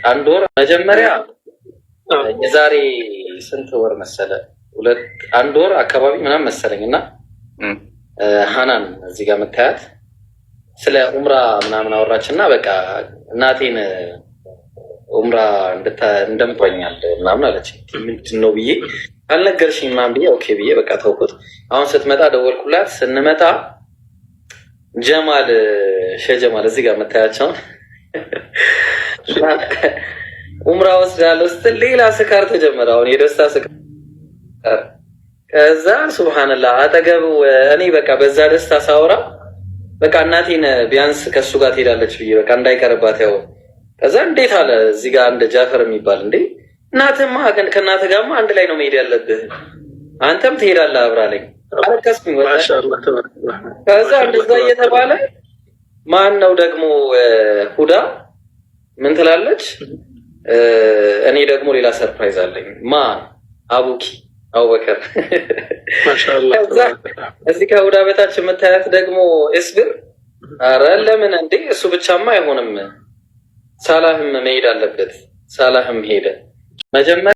አንድ ወር መጀመሪያ የዛሬ ስንት ወር መሰለ? አንድ ወር አካባቢ ምናምን መሰለኝና ሃናን እዚህ ጋር መታያት ስለ ኡምራ ምናምን አወራችና በቃ እናቴን ኡምራ እንደምትወኛል ምናምን አለች። ምንድነው ብዬ አልነገርሽኝ ምናምን ብዬ ኦኬ ብዬ በቃ ተውኩት። አሁን ስትመጣ ደወልኩላት። ስንመጣ ጀማል ሸጀማል እዚህ ጋር መታያቸውን ኡምራ ወስዳለሁ ስትል ሌላ ስካር ተጀመረ። አሁን የደስታ ስካር። ከዛ ሱብሃንአላህ አጠገቡ እኔ በቃ በዛ ደስታ ሳወራ በቃ እናቴን ቢያንስ ከሱ ጋር ትሄዳለች ብዬ በቃ እንዳይቀርባት ያው። ከዛ እንዴት አለ እዚህ ጋር አንድ ጃፈር የሚባል እንዴ እናትማ ከእናትህ ጋርማ አንድ ላይ ነው መሄድ ያለብህ፣ አንተም ትሄዳለህ አብራለኝ። አለቀስኩኝ። ማሻአላህ ተባረከ። ከዛ እንደዛ እየተባለ ማን ነው ደግሞ ሁዳ ምን ትላለች? እኔ ደግሞ ሌላ ሰርፕራይዝ አለኝ። አቡኪ አቡበከር ማሻአላህ። እዚህ ከሁዳ በታች የምታያት ደግሞ እስብር። አረ ለምን እንዴ እሱ ብቻማ አይሆንም፣ ሳላህም መሄድ አለበት። ሳላህም ሄደ መጀመሪያ